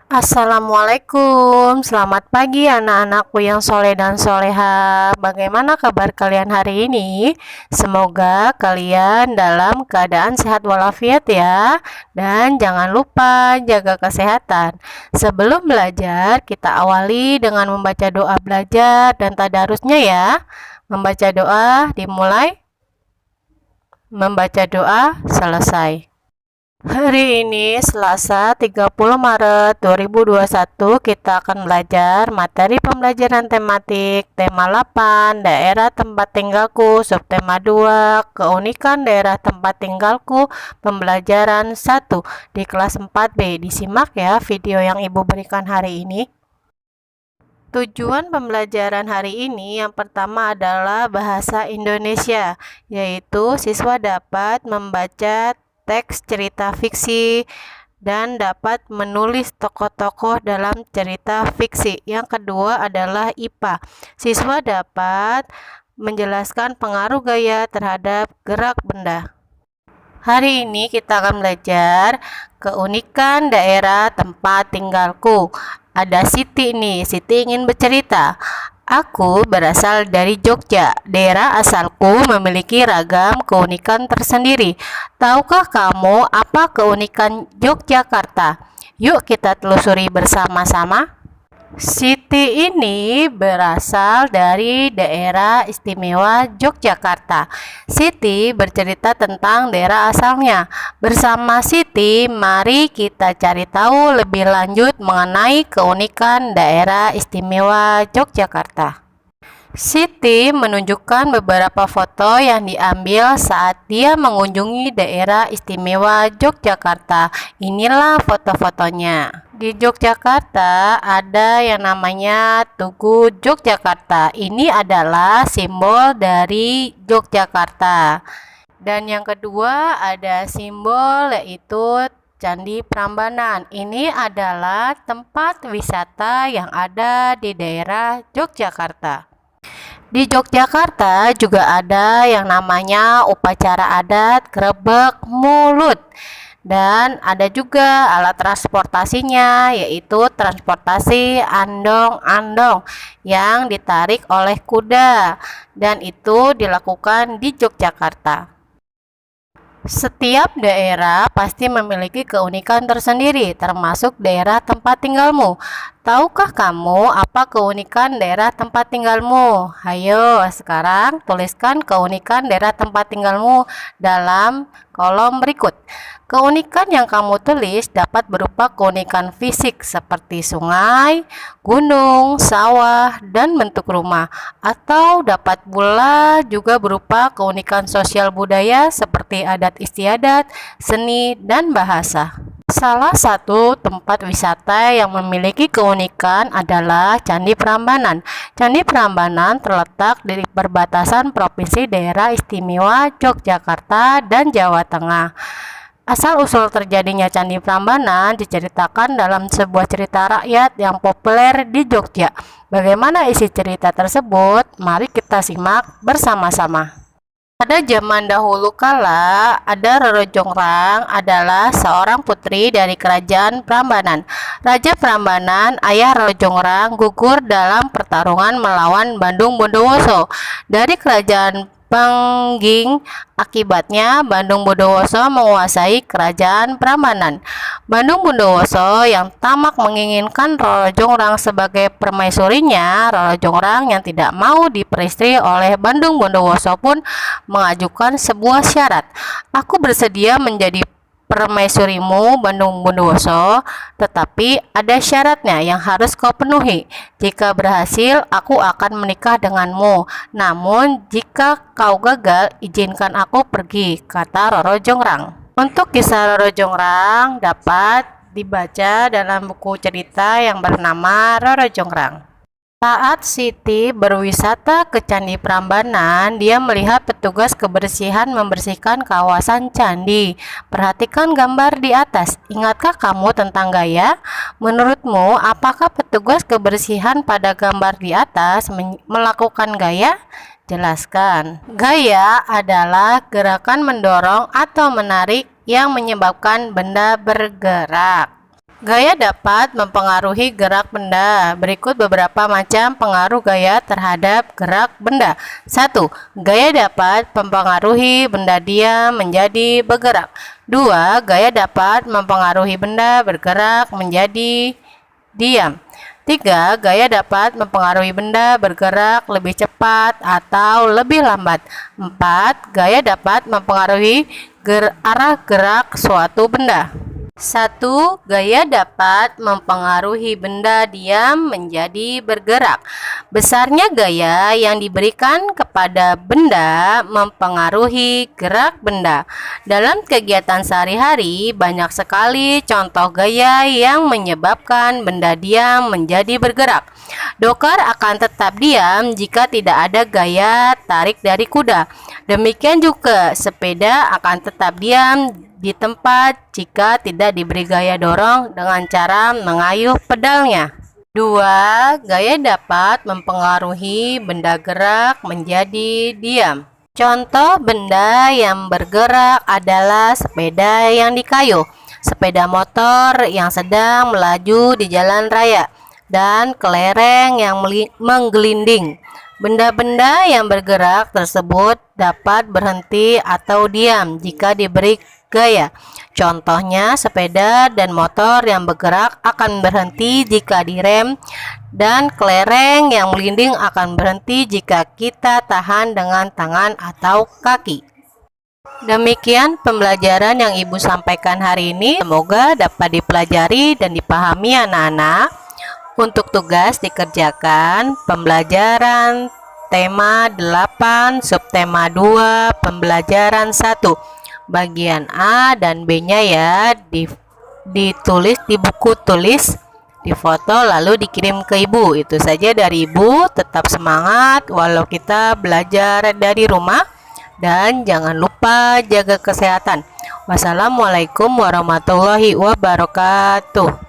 Assalamualaikum, selamat pagi anak-anakku yang soleh dan soleha. Bagaimana kabar kalian hari ini? Semoga kalian dalam keadaan sehat walafiat ya. Dan jangan lupa jaga kesehatan. Sebelum belajar, kita awali dengan membaca doa belajar dan tadarusnya ya. Membaca doa dimulai, membaca doa selesai. Hari ini Selasa 30 Maret 2021 kita akan belajar materi pembelajaran tematik tema 8 daerah tempat tinggalku, subtema 2 keunikan daerah tempat tinggalku, pembelajaran 1 di kelas 4B. Disimak ya video yang Ibu berikan hari ini. Tujuan pembelajaran hari ini yang pertama adalah bahasa Indonesia, yaitu siswa dapat membaca teks cerita fiksi dan dapat menulis tokoh-tokoh dalam cerita fiksi. Yang kedua adalah IPA. Siswa dapat menjelaskan pengaruh gaya terhadap gerak benda. Hari ini kita akan belajar keunikan daerah tempat tinggalku. Ada Siti nih, Siti ingin bercerita. Aku berasal dari Jogja. Daerah asalku memiliki ragam keunikan tersendiri. Tahukah kamu apa keunikan Yogyakarta? Yuk kita telusuri bersama-sama. Siti ini berasal dari daerah istimewa Yogyakarta. Siti bercerita tentang daerah asalnya. Bersama Siti, mari kita cari tahu lebih lanjut mengenai keunikan daerah istimewa Yogyakarta. Siti menunjukkan beberapa foto yang diambil saat dia mengunjungi daerah istimewa Yogyakarta. Inilah foto-fotonya. Di Yogyakarta ada yang namanya Tugu Yogyakarta. Ini adalah simbol dari Yogyakarta. Dan yang kedua ada simbol yaitu Candi Prambanan. Ini adalah tempat wisata yang ada di daerah Yogyakarta. Di Yogyakarta juga ada yang namanya upacara adat Grebeg Mulut. Dan ada juga alat transportasinya, yaitu transportasi andong-andong yang ditarik oleh kuda. Dan itu dilakukan di Yogyakarta. Setiap daerah pasti memiliki keunikan tersendiri, termasuk daerah tempat tinggalmu. Tahukah kamu apa keunikan daerah tempat tinggalmu? Hayo, sekarang tuliskan keunikan daerah tempat tinggalmu dalam kolom berikut. Keunikan yang kamu tulis dapat berupa keunikan fisik seperti sungai, gunung, sawah, dan bentuk rumah. Atau dapat pula juga berupa keunikan sosial budaya seperti adat istiadat, seni, dan bahasa. Salah satu tempat wisata yang memiliki keunikan adalah Candi Prambanan. Candi Prambanan terletak di perbatasan Provinsi Daerah Istimewa Yogyakarta dan Jawa Tengah. Asal-usul terjadinya Candi Prambanan diceritakan dalam sebuah cerita rakyat yang populer di Jogja. Bagaimana isi cerita tersebut? Mari kita simak bersama-sama. Pada zaman dahulu kala, ada Roro Jonggrang adalah seorang putri dari kerajaan Prambanan. Raja Prambanan, ayah Roro Jonggrang, gugur dalam pertarungan melawan Bandung Bondowoso dari kerajaan Pengging. Akibatnya Bandung Bondowoso menguasai kerajaan Prambanan. Bandung Bondowoso yang tamak menginginkan Roro Jonggrang sebagai permaisurinya. Roro Jonggrang yang tidak mau diperistri oleh Bandung Bondowoso pun mengajukan sebuah syarat. Aku bersedia menjadi permaisurimu Bandung Bondowoso, tetapi ada syaratnya yang harus kau penuhi. Jika berhasil, aku akan menikah denganmu. Namun, jika kau gagal, izinkan aku pergi, kata Roro Jonggrang. Untuk kisah Roro Jonggrang dapat dibaca dalam buku cerita yang bernama Roro Jonggrang. Saat Siti berwisata ke Candi Prambanan, dia melihat petugas kebersihan membersihkan kawasan candi. Perhatikan gambar di atas. Ingatkah kamu tentang gaya? Menurutmu, apakah petugas kebersihan pada gambar di atas melakukan gaya? Jelaskan. Gaya adalah gerakan mendorong atau menarik yang menyebabkan benda bergerak. Gaya dapat mempengaruhi gerak benda. Berikut beberapa macam pengaruh gaya terhadap gerak benda. 1. Gaya dapat mempengaruhi benda diam menjadi bergerak. 2. Gaya dapat mempengaruhi benda bergerak menjadi diam. 3. Gaya dapat mempengaruhi benda bergerak lebih cepat atau lebih lambat. 4. Gaya dapat mempengaruhi arah gerak suatu benda. 1. Gaya dapat mempengaruhi benda diam menjadi bergerak. Besarnya gaya yang diberikan kepada benda mempengaruhi gerak benda. Dalam kegiatan sehari-hari, banyak sekali contoh gaya yang menyebabkan benda diam menjadi bergerak. Dokar akan tetap diam jika tidak ada gaya tarik dari kuda. Demikian juga sepeda akan tetap diam di tempat jika tidak diberi gaya dorong dengan cara mengayuh pedalnya. 2. Gaya dapat mempengaruhi benda gerak menjadi diam. Contoh benda yang bergerak adalah sepeda yang dikayuh, sepeda motor yang sedang melaju di jalan raya, dan kelereng yang menggelinding. Benda-benda yang bergerak tersebut dapat berhenti atau diam jika diberi gaya. Contohnya, sepeda dan motor yang bergerak akan berhenti jika direm, dan kelereng yang melinding akan berhenti jika kita tahan dengan tangan atau kaki. Demikian pembelajaran yang Ibu sampaikan hari ini. Semoga dapat dipelajari dan dipahami anak-anak. Untuk tugas dikerjakan pembelajaran tema 8, subtema 2, pembelajaran 1. Bagian A dan B-nya ya ditulis di buku tulis, difoto lalu dikirim ke Ibu. Itu saja dari Ibu. Tetap semangat walau kita belajar dari rumah, dan jangan lupa jaga kesehatan. Wassalamualaikum warahmatullahi wabarakatuh.